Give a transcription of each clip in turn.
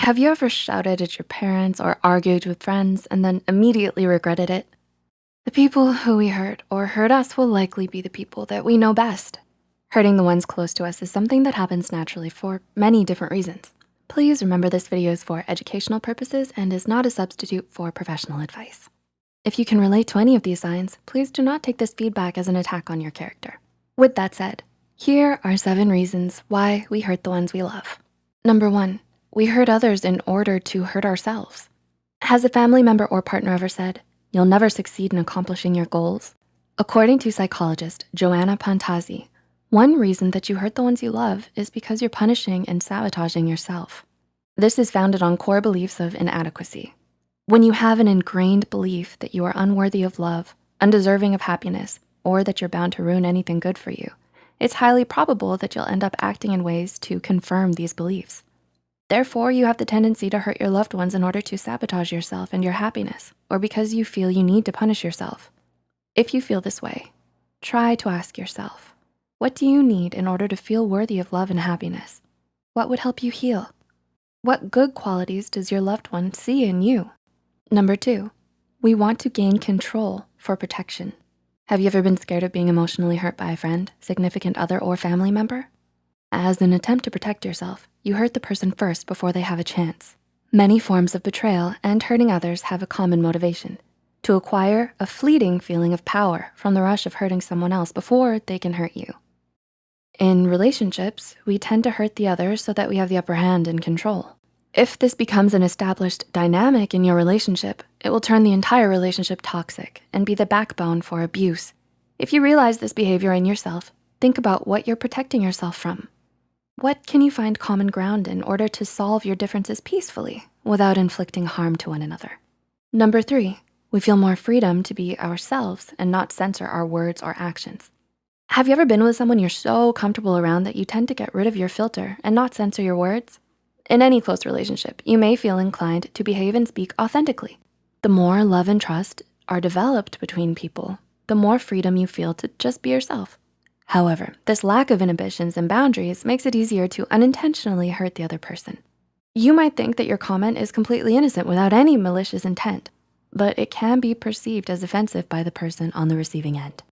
Have you ever shouted at your parents or argued with friends and then immediately regretted it? The people who we hurt or hurt us will likely be the people that we know best. Hurting the ones close to us is something that happens naturally for many different reasons. Please remember this video is for educational purposes and is not a substitute for professional advice. If you can relate to any of these signs, please do not take this feedback as an attack on your character. With that said, here are 7 reasons why we hurt the ones we love. Number 1, we hurt others in order to hurt ourselves. Has a family member or partner ever said, "You'll never succeed in accomplishing your goals"? According to psychologist Joanna Pantazzi, one reason that you hurt the ones you love is because you're punishing and sabotaging yourself. This is founded on core beliefs of inadequacy. When you have an ingrained belief that you are unworthy of love, undeserving of happiness, or that you're bound to ruin anything good for you, it's highly probable that you'll end up acting in ways to confirm these beliefs. Therefore, you have the tendency to hurt your loved ones in order to sabotage yourself and your happiness, or because you feel you need to punish yourself. If you feel this way, try to ask yourself, what do you need in order to feel worthy of love and happiness? What would help you heal? What good qualities does your loved one see in you? Number 2, we want to gain control for protection. Have you ever been scared of being emotionally hurt by a friend, significant other, or family member? As an attempt to protect yourself, you hurt the person first before they have a chance. Many forms of betrayal and hurting others have a common motivation: to acquire a fleeting feeling of power from the rush of hurting someone else before they can hurt you. In relationships, we tend to hurt the other so that we have the upper hand and control. If this becomes an established dynamic in your relationship, it will turn the entire relationship toxic and be the backbone for abuse. If you realize this behavior in yourself, think about what you're protecting yourself from. What can you find common ground in order to solve your differences peacefully without inflicting harm to one another? Number 3, we feel more freedom to be ourselves and not censor our words or actions. Have you ever been with someone you're so comfortable around that you tend to get rid of your filter and not censor your words? In any close relationship, you may feel inclined to behave and speak authentically. The more love and trust are developed between people, the more freedom you feel to just be yourself. However, this lack of inhibitions and boundaries makes it easier to unintentionally hurt the other person. You might think that your comment is completely innocent without any malicious intent, but it can be perceived as offensive by the person on the receiving end.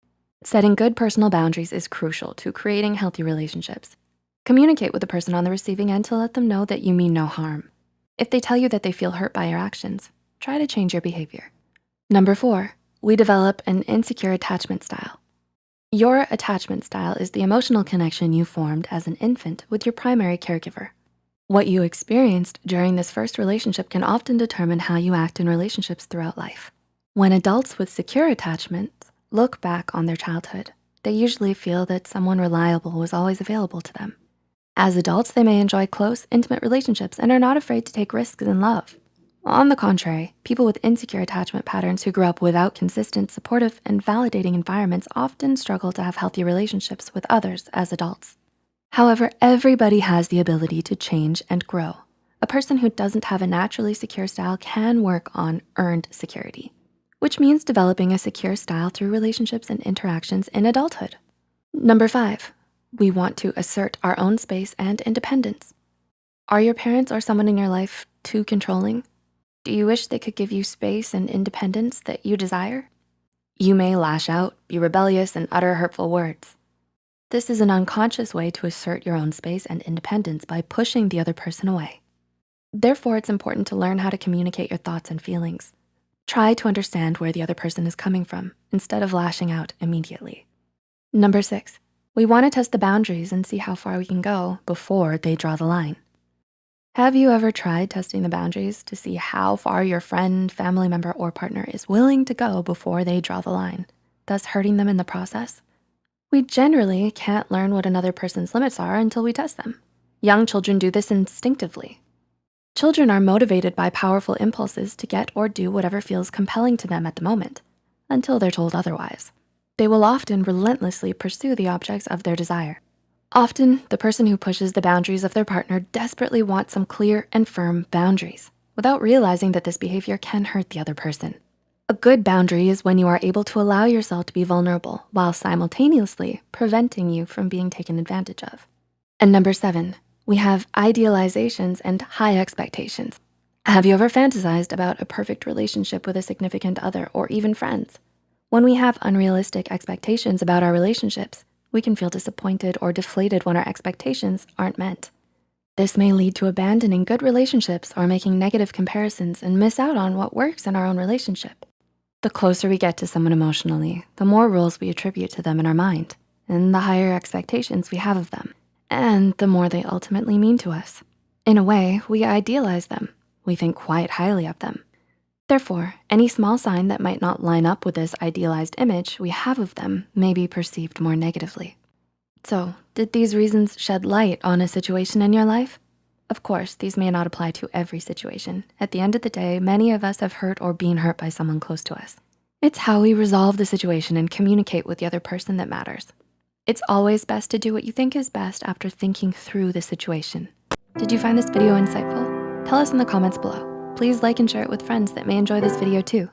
Setting good personal boundaries is crucial to creating healthy relationships. Communicate with the person on the receiving end to let them know that you mean no harm. If they tell you that they feel hurt by your actions, try to change your behavior. Number 4, we develop an insecure attachment style. Your attachment style is the emotional connection you formed as an infant with your primary caregiver. What you experienced during this first relationship can often determine how you act in relationships throughout life. When adults with secure attachments look back on their childhood, they usually feel that someone reliable was always available to them. As adults, they may enjoy close, intimate relationships and are not afraid to take risks in love. On the contrary, people with insecure attachment patterns who grew up without consistent, supportive, and validating environments often struggle to have healthy relationships with others as adults. However, everybody has the ability to change and grow. A person who doesn't have a naturally secure style can work on earned security, which means developing a secure style through relationships and interactions in adulthood. Number 5, we want to assert our own space and independence. Are your parents or someone in your life too controlling? Do you wish they could give you space and independence that you desire? You may lash out, be rebellious, and utter hurtful words. This is an unconscious way to assert your own space and independence by pushing the other person away. Therefore, it's important to learn how to communicate your thoughts and feelings. Try to understand where the other person is coming from instead of lashing out immediately. Number 6, we wanna test the boundaries and see how far we can go before they draw the line. Have you ever tried testing the boundaries to see how far your friend, family member, or partner is willing to go before they draw the line, thus hurting them in the process? We generally can't learn what another person's limits are until we test them. Young children do this instinctively. Children are motivated by powerful impulses to get or do whatever feels compelling to them at the moment, until they're told otherwise. They will often relentlessly pursue the objects of their desire. Often, the person who pushes the boundaries of their partner desperately wants some clear and firm boundaries without realizing that this behavior can hurt the other person. A good boundary is when you are able to allow yourself to be vulnerable while simultaneously preventing you from being taken advantage of. And number 7, We have idealizations and high expectations. Have you ever fantasized about a perfect relationship with a significant other or even friends? When we have unrealistic expectations about our relationships, we can feel disappointed or deflated when our expectations aren't met. This may lead to abandoning good relationships or making negative comparisons and miss out on what works in our own relationship. The closer we get to someone emotionally, the more roles we attribute to them in our mind, and the higher expectations we have of them, and the more they ultimately mean to us. In a way, we idealize them. We think quite highly of them. Therefore, any small sign that might not line up with this idealized image we have of them may be perceived more negatively. So, did these reasons shed light on a situation in your life? Of course, these may not apply to every situation. At the end of the day, many of us have hurt or been hurt by someone close to us. It's how we resolve the situation and communicate with the other person that matters. It's always best to do what you think is best after thinking through the situation. Did you find this video insightful? Tell us in the comments below. Please like and share it with friends that may enjoy this video too.